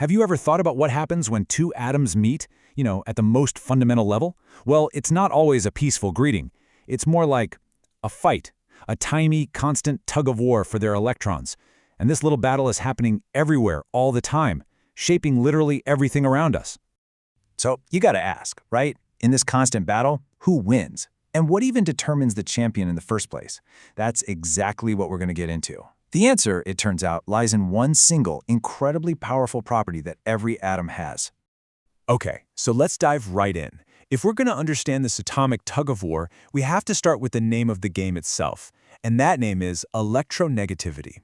Have you ever thought about what happens when two atoms meet, at the most fundamental level? Well, it's not always a peaceful greeting. It's more like a fight, a tiny, constant tug of war for their electrons. And this little battle is happening everywhere, all the time, shaping literally everything around us. So you gotta ask, right? In this constant battle, who wins? And what even determines the champion in the first place? That's exactly what we're gonna get into. The answer, it turns out, lies in one single, incredibly powerful property that every atom has. Okay, so let's dive right in. If we're gonna understand this atomic tug-of-war, we have to start with the name of the game itself, and that name is electronegativity.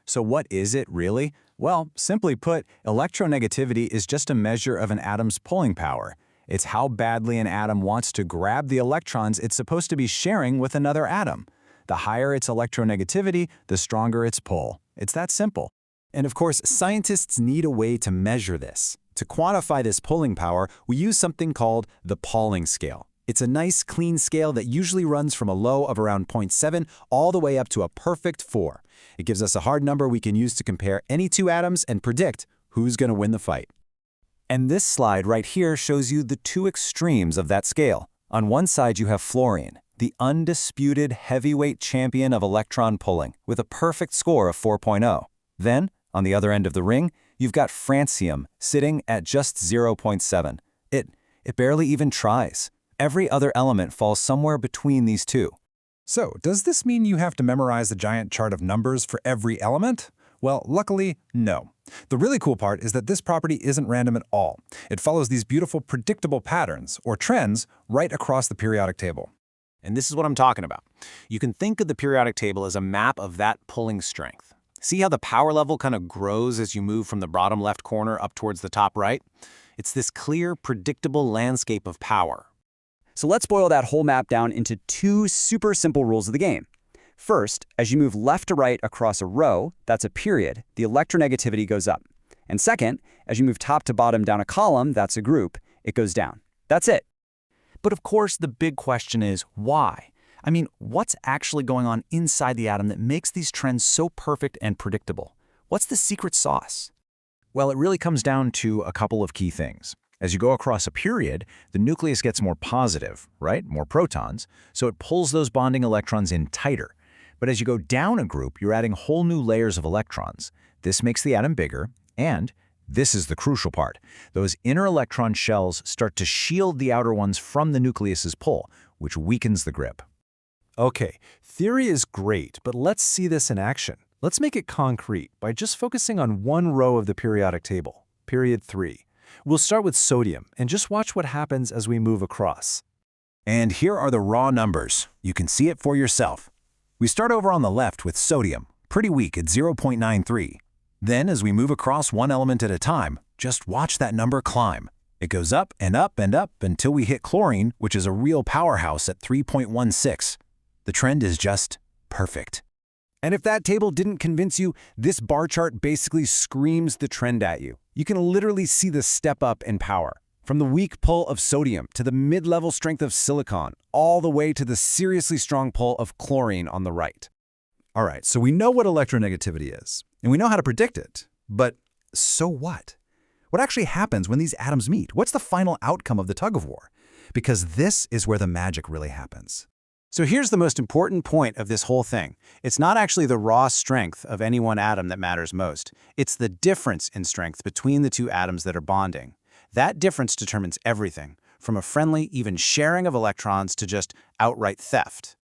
So what is it, really? Well, simply put, electronegativity is just a measure of an atom's pulling power. It's how badly an atom wants to grab the electrons it's supposed to be sharing with another atom. The higher its electronegativity, the stronger its pull. It's that simple. And of course, scientists need a way to measure this. To quantify this pulling power, we use something called the Pauling scale. It's a nice, clean scale that usually runs from a low of around 0.7 all the way up to a perfect 4. It gives us a hard number we can use to compare any two atoms and predict who's going to win the fight. And this slide right here shows you the two extremes of that scale. On one side, you have fluorine, the undisputed heavyweight champion of electron pulling, with a perfect score of 4.0. Then, on the other end of the ring, you've got francium sitting at just 0.7. It barely even tries. Every other element falls somewhere between these two. So, does this mean you have to memorize the giant chart of numbers for every element? Well, luckily, no. The really cool part is that this property isn't random at all. It follows these beautiful predictable patterns, or trends, right across the periodic table. And this is what I'm talking about. You can think of the periodic table as a map of that pulling strength. See how the power level kind of grows as you move from the bottom left corner up towards the top right? It's this clear, predictable landscape of power. So let's boil that whole map down into two super simple rules of the game. First, as you move left to right across a row, that's a period, the electronegativity goes up. And second, as you move top to bottom down a column, that's a group, it goes down. That's it. But of course, the big question is why? I mean, what's actually going on inside the atom that makes these trends so perfect and predictable? What's the secret sauce? Well, it really comes down to a couple of key things. As you go across a period, the nucleus gets more positive, right? More protons, so it pulls those bonding electrons in tighter. But as you go down a group, you're adding whole new layers of electrons. This makes the atom bigger, and this is the crucial part. Those inner electron shells start to shield the outer ones from the nucleus's pull, which weakens the grip. Okay, theory is great, but let's see this in action. Let's make it concrete by just focusing on one row of the periodic table, period 3. We'll start with sodium and just watch what happens as we move across. And here are the raw numbers. You can see it for yourself. We start over on the left with sodium, pretty weak at 0.93. Then, as we move across one element at a time, just watch that number climb. It goes up and up and up until we hit chlorine, which is a real powerhouse at 3.16. The trend is just perfect. And if that table didn't convince you, this bar chart basically screams the trend at you. You can literally see the step up in power. From the weak pull of sodium to the mid-level strength of silicon, all the way to the seriously strong pull of chlorine on the right. All right, so we know what electronegativity is, and we know how to predict it. But so what? What actually happens when these atoms meet? What's the final outcome of the tug-of-war? Because this is where the magic really happens. So here's the most important point of this whole thing. It's not actually the raw strength of any one atom that matters most. It's the difference in strength between the two atoms that are bonding. That difference determines everything, from a friendly, even sharing of electrons to just outright theft.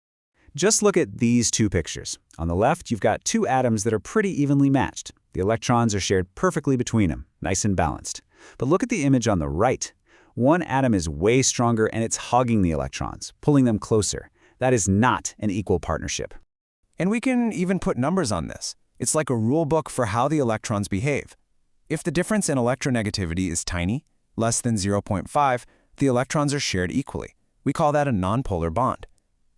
Just look at these two pictures. On the left, you've got two atoms that are pretty evenly matched. The electrons are shared perfectly between them, nice and balanced. But look at the image on the right. One atom is way stronger and it's hugging the electrons, pulling them closer. That is not an equal partnership. And we can even put numbers on this. It's like a rule book for how the electrons behave. If the difference in electronegativity is tiny, less than 0.5, the electrons are shared equally. We call that a nonpolar bond.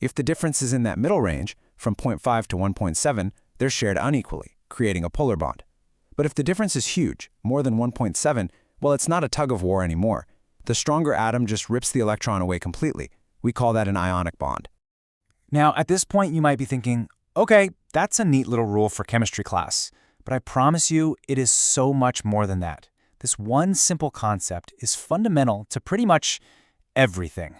If the difference is in that middle range, from 0.5 to 1.7, they're shared unequally, creating a polar bond. But if the difference is huge, more than 1.7, well, it's not a tug-of-war anymore. The stronger atom just rips the electron away completely. We call that an ionic bond. Now, at this point, you might be thinking, okay, that's a neat little rule for chemistry class, but I promise you it is so much more than that. This one simple concept is fundamental to pretty much everything.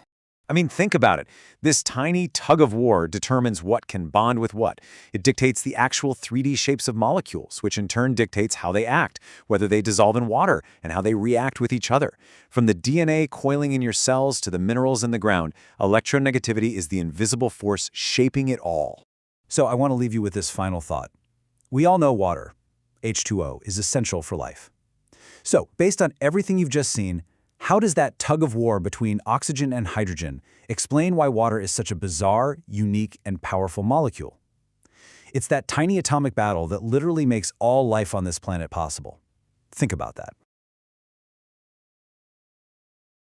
I mean, think about it. This tiny tug of war determines what can bond with what. It dictates the actual 3D shapes of molecules, which in turn dictates how they act, whether they dissolve in water, and how they react with each other. From the DNA coiling in your cells to the minerals in the ground, electronegativity is the invisible force shaping it all. So I want to leave you with this final thought. We all know water, H2O, is essential for life. So, based on everything you've just seen, how does that tug of war between oxygen and hydrogen explain why water is such a bizarre, unique, and powerful molecule? It's that tiny atomic battle that literally makes all life on this planet possible. Think about that.